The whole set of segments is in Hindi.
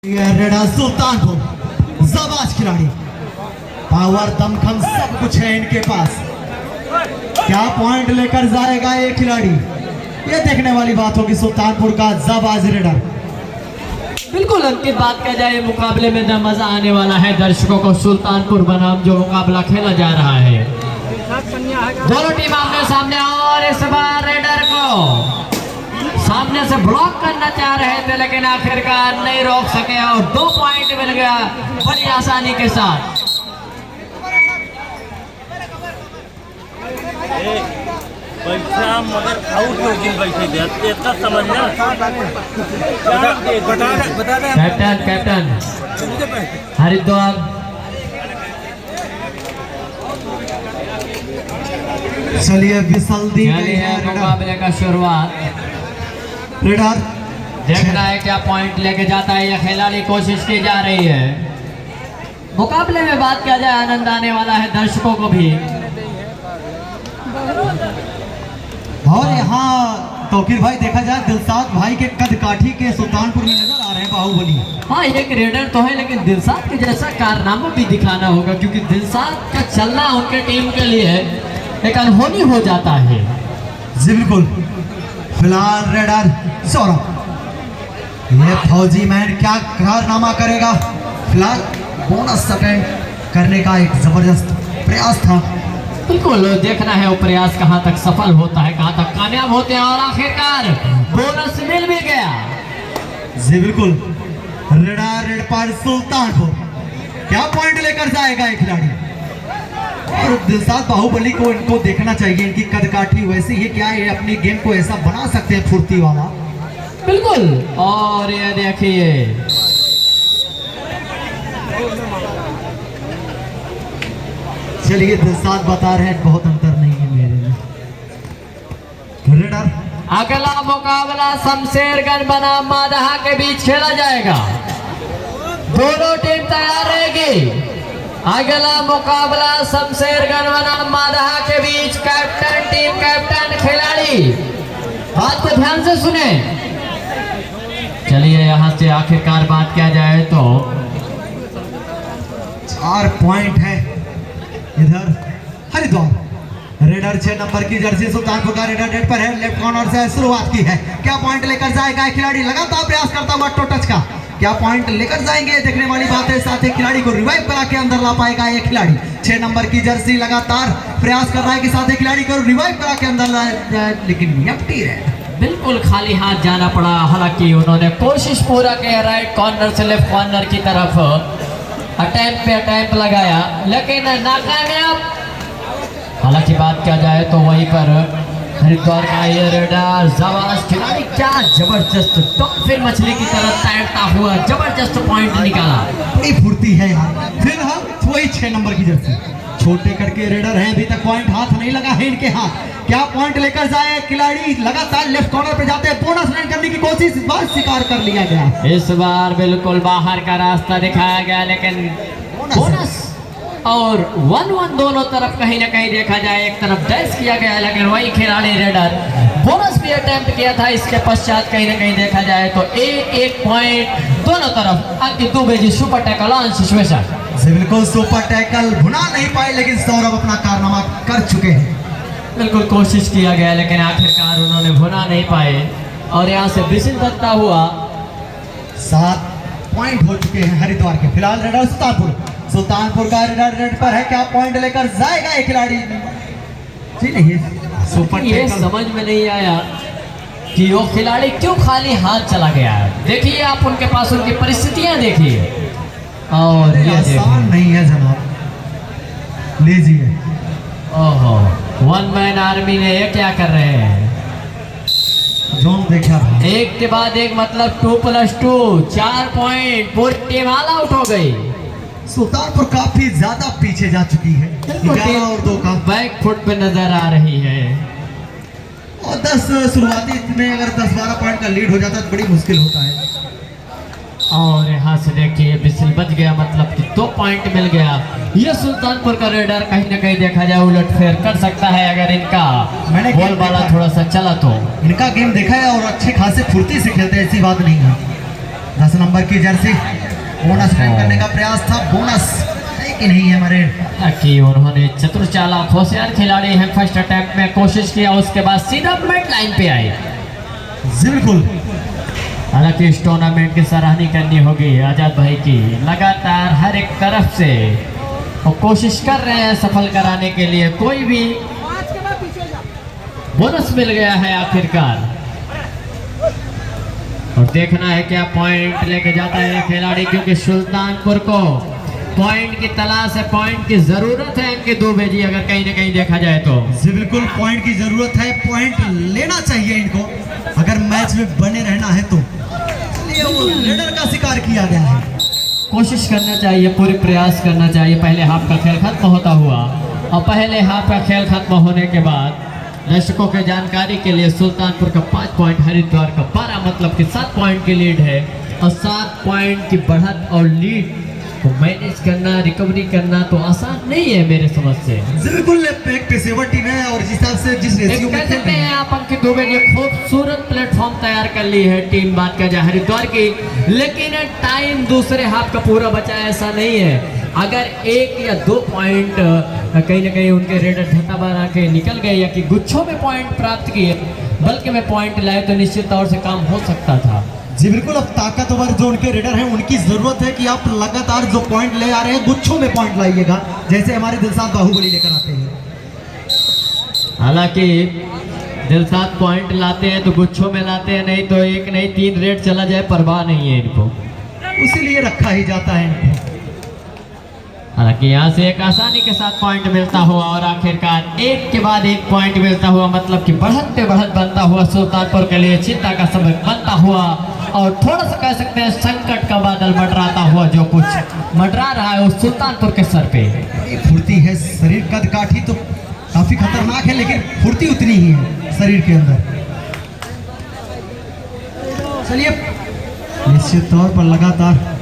रेडा सुल्तानपुर जाबाज खिलाड़ी, पावर दमखम सब कुछ है इनके पास। क्या पॉइंट लेकर जाएगा ये खिलाड़ी, ये देखने वाली बात होगी। सुल्तानपुर का जाबाज रेडर। बिल्कुल अंकित, बात किया जाए मुकाबले में न मजा आने वाला है दर्शकों को। सुल्तानपुर बनाम जो मुकाबला खेला जा रहा है, दोनों टीम आमने सामने, और इस बार रेडर को सामने से ब्लॉक करना चाह रहे थे लेकिन आखिरकार नहीं रोक सके और 2 पॉइंट मिल गया बड़ी आसानी के साथ। मगर आउट हो गई बैठे इतना समझना। कैप्टन हरिद्वार चलिए विसल दी गई है मुकाबले का शुरुआत। रेडर देखना है क्या पॉइंट लेके जाता है यह खिलाड़ी, कोशिश की जा रही है। मुकाबले में बात किया जाए आनंद आने वाला है दर्शकों को भी। और यहाँ तौकीर भाई देखा जाए दिलसाद भाई के कद काठी के सुल्तानपुर में नजर आ रहे हैं बाहुबली। हाँ, एक रेडर तो है लेकिन दिलसाद के जैसा कारनामा भी दिखाना होगा, क्योंकि दिलसाद का चलना उनके टीम के लिए एक अनहोनी हो जाता है। जी बिल्कुल। फिलहाल रेडर सौरभ, ये फौजी मैन क्या कारनामा करेगा। फिलहाल बोनस सेकंड करने का एक जबरदस्त प्रयास था। बिल्कुल देखना है वो प्रयास कहां तक सफल होता है, कहां तक कामयाब होते हैं, और आखिरकार बोनस मिल भी गया। जी बिल्कुल। रेड पर सुल्तानपुर, क्या पॉइंट लेकर जाएगा एक खिलाड़ी। और दिलसाद बाहुबली को इनको देखना चाहिए, इनकी कदकाठी वैसी है, क्या ये अपनी गेम को ऐसा बना सकते हैं फुर्ती वाला। बिल्कुल। और ये देखिए चलिए दिलसाद बता रहे हैं बहुत अंतर नहीं है मेरे में। रेडर अगला मुकाबला शमशेरगंज बनाम मादहा के बीच खेला जाएगा। दोनों टीम तैयार रहेगी। अगला मुकाबला शमशेरगंज बनाम मादहा के बीच। कैप्टन टीम, कैप्टन खिलाड़ी, बात को ध्यान से सुने। चलिए यहाँ से आखिरकार बात किया जाए तो 4 पॉइंट है इधर हरिद्वार। रेडर 6 नंबर की जर्सी सुल्तानपुर का रेडर डेट पर है, लेफ्ट कॉर्नर से शुरुआत की है। क्या पॉइंट लेकर जाएगा खिलाड़ी, लगातार प्रयास करता हुआ टो टच का। क्या पॉइंट लेकर जाएंगे, देखने वाली बात है। साथ ही खिलाड़ी को रिवाइव करा के अंदर ला पाएगा ये खिलाड़ी। 6 नंबर की जर्सी लगातार प्रयास कर रहा है कि साथ ही खिलाड़ी को रिवाइव करा के अंदर लाए, लेकिन यपटी है। बिल्कुल खाली हाथ जाना पड़ा। हालांकि उन्होंने कोशिश पूरा किया, राइट कॉर्नर से लेफ्ट कॉर्नर की तरफ अटैम्प पे अटैम्प लगाया लेकिन नाकामयाब। हालांकि बात किया जाए तो वहीं पर हरिद्वार का ये रेडर जाबाज खिलाड़ी, क्या जबरदस्त डॉल्फिन मछली की तरह तैरता हुआ जबरदस्त पॉइंट निकाला। बड़ी फुर्ती है यार। फिर हम वही 6 नंबर की जर्सी, छोटे करके रेडर है, अभी तक पॉइंट हाथ नहीं लगा है इनके हाथ। क्या पॉइंट लेकर जाए खिलाड़ी, लगातार लेफ्ट कॉर्नर पे जाते हैं। बोनस लाइन करने की कोशिश इस बार शिकार कर लिया गया। इस बार बिल्कुल बाहर का रास्ता दिखाया गया लेकिन बोनस और 1-1 दोनों तरफ कहीं ना कहीं देखा जाए। एक तरफ डैश किया गया लेकिन वही खिलाड़ी रेडर बोनस भी अटेम्प्ट किया था। इसके पश्चात कहीं ना कहीं देखा जाए तो 1-1 पॉइंट दोनों तरफ। अंकित Dubey ji super tackle on situation. बिल्कुल सुपर टैकल भुना नहीं पाए लेकिन सौरभ अपना कारनामा कर चुके हैं। बिल्कुल कोशिश किया गया लेकिन आखिरकार उन्होंने भुना नहीं पाए और यहाँ से विसिल बनता हुआ 7 पॉइंट हो चुके हैं हरिद्वार के। फिलहाल रेडर सुल्तानपुर का रेडर रेड पर है। क्या पॉइंट लेकर जाएगा ये खिलाड़ी। जी नहीं, सुपर ये टैकल समझ में नहीं आया कि वो खिलाड़ी क्यों खाली हाथ चला गया है। देखिए आप उनके पास उनकी परिस्थितियां देखिए और ये आसान नहीं है जनाब। लीजिए, ओहो, 1 मैन आर्मी ने ये क्या कर रहे हैं। जोन देखा था। एक के बाद एक, मतलब 2+2 4 पॉइंट। पूरी टीम ऑल आउट हो गई। सुल्तानपुर काफी ज्यादा पीछे जा चुकी है। 11 और 2 का बैक फुट पे नजर आ रही है। और 10 शुरुआती में अगर 10-12 पॉइंट का लीड हो जाता तो बड़ी मुश्किल होता है। और यहाँ से देखिए बिसिल बच गया, मतलब कि 2 पॉइंट मिल गया। ये सुल्तानपुर का रेडर कहीं ना कहीं देखा जाए उलटफेर कर सकता है अगर इनका बॉल वाला थोड़ा सा चला तो। इनका गेम देखा है और अच्छे खासे फुर्ती से खेलते हैं, ऐसी बात नहीं है। 10 नंबर की जर्सी, बोनस क्लेम करने का प्रयास था, बोनस है कि नहीं है हमारे। कि उन्होंने चतुर चालाक होशियार खिलाड़ी है, फर्स्ट अटैम्प्ट में कोशिश किया, उसके बाद सीधा मिड लाइन पे आए। जी बिल्कुल। हालांकि इस टूर्नामेंट की सराहनी करनी होगी आजाद भाई की, लगातार हर एक तरफ से वो कोशिश कर रहे हैं सफल कराने के लिए, कोई भी बोनस मिल गया है आखिरकार। और देखना है क्या पॉइंट लेके जाता है खिलाड़ी, क्योंकि सुल्तानपुर को पॉइंट की तलाश है, पॉइंट की जरूरत है इनके दुबे जी, अगर कहीं ना कहीं देखा जाए तो। जी बिल्कुल, पॉइंट की जरूरत है, पॉइंट लेना चाहिए इनको अगर मैच में बने रहना है तो। चलिए, वो रेडर का शिकार किया गया है। कोशिश करना चाहिए, पूरी प्रयास करना चाहिए। पहले हाफ का खेल खत्म होता हुआ, और पहले हाफ का खेल खत्म होने के बाद दर्शकों के जानकारी के लिए सुल्तानपुर का 5 पॉइंट, हरिद्वार का 12, मतलब कि 7 पॉइंट की लीड है। और 7 पॉइंट की बढ़त और लीड को मैनेज करना, रिकवरी करना तो आसान नहीं है मेरे समझ से। बिल्कुल, एक पेशेवर टीम है और जिस हिसाब से जिस रेशियो में कह सकते हैं आप अंकित दुबे ने खूबसूरत प्लेटफॉर्म तैयार कर ली है टीम, बात कर जाए हरिद्वार की। लेकिन टाइम दूसरे हाफ का पूरा बचा, ऐसा नहीं है। अगर 1 या 2 पॉइंट कहीं ना कहीं उनके रेडर धक्का मार के निकल गए, या कि गुच्छों में पॉइंट प्राप्त किए, बल्कि में पॉइंट लाए, तो निश्चित तौर से काम हो सकता था। जी बिल्कुल, अब ताकतवर जो उनके रेडर हैं उनकी जरूरत है कि आप लगातार जो पॉइंट ले आ रहे हैं गुच्छों में पॉइंट लाइएगा, जैसे हमारे दिलशाद बाहुबली लेकर आते हैं। हालांकि दिलशाद पॉइंट लाते हैं तो गुच्छों में लाते हैं, नहीं तो 1 नहीं 3 रेड चला जाए परवाह नहीं है इनको, इसीलिए रखा ही जाता है इनको। हालांकि यहाँ से एक आसानी के साथ पॉइंट मिलता हुआ, और आखिरकार एक के बाद एक पॉइंट मिलता हुआ, मतलब कि बढ़त पे बढ़त बनता हुआ सुल्तानपुर के लिए चिंता का समय बनता हुआ, और थोड़ा सा कह सकते हैं संकट का बादल मंडराता हुआ, जो कुछ मंडरा रहा है उस सुल्तानपुर के सर पे। फुर्ती है, शरीर कद काठी तो काफी खतरनाक है, लेकिन फुर्ती उतनी ही है शरीर के अंदर। चलिए, निश्चित तौर पर लगातार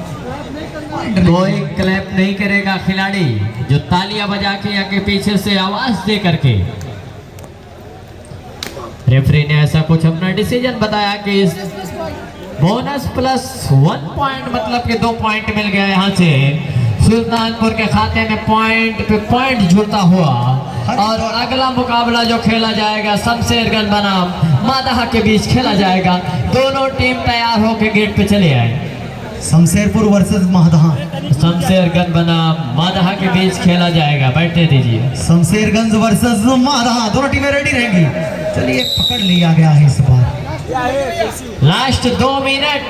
कोई क्लैप नहीं करेगा खिलाड़ी, जो तालियां बजा के या के पीछे से आवाज दे करके। रेफरी ने ऐसा कुछ अपना डिसीजन बताया कि इस बोनस प्लस 1 पॉइंट, मतलब कि 2 पॉइंट मिल गया यहाँ से सुल्तानपुर के खाते में, पॉइंट पे पॉइंट जुड़ता हुआ। और अगला मुकाबला जो खेला जाएगा शमशेरगंज बनाम मादहा के बीच खेला जाएगा। दोनों टीम तैयार होकर गेट पे चले आए। शमशेरपुर वर्सेस मादहा, शमशेरगंज बनाम मादहा के बीच खेला जाएगा। बैठने दीजिए। शमशेरगंज वर्सेस मादहा, दोनों टीमें रेडी रहेंगी। चलिए, पकड़ लिया गया है इस बार। लास्ट 2 मिनट,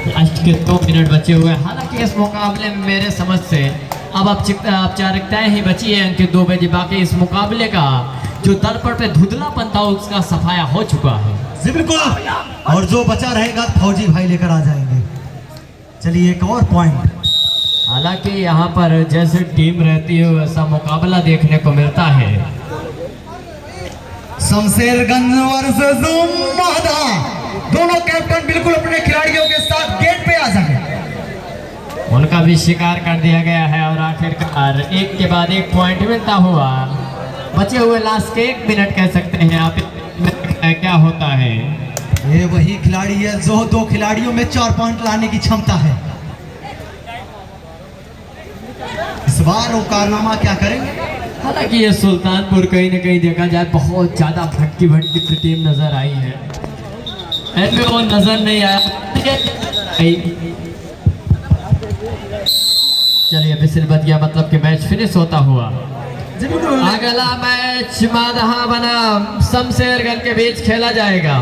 लास्ट के 2 मिनट बचे हुए। हालांकि इस मुकाबले में मेरे समझ से अब औपचारिकताएं ही बची है अंकित दुबे जी, बाकी इस मुकाबले का जो दर्पण पे धुंधलापन था उसका सफाया हो चुका है। जी बिल्कुल, और जो बचा रहेगा फौजी भाई लेकर आ जाएंगे। चलिए, एक और पॉइंट। हालांकि यहाँ पर जैसे टीम रहती है वैसा मुकाबला देखने को मिलता है। शमशेरगंज वर्सेस मादहा, दोनों कैप्टन बिल्कुल अपने खिलाड़ियों के साथ गेट पे आ जाए। उनका भी शिकार कर दिया गया है, और आखिरकार एक के बाद एक पॉइंट मिलता हुआ, बचे हुए लास्ट के 1 मिनट कह सकते हैं आप, क्या होता है। ये वही खिलाड़ी है जो 2 खिलाड़ियों में 4 पॉइंट लाने की क्षमता है। इस बार वो कारनामा क्या करेंगे? हालांकि ये सुल्तानपुर कहीं ना कहीं देखा जाए बहुत ज्यादा भटकी भटकी टीम नजर आई है, ऐसे वो नजर नहीं आया। चलिए, बिसिल बच गया, मतलब कि मैच फिनिश होता हुआ। अगला मैच मादहा बनाम शमशेरगंज के बीच खेला जाएगा।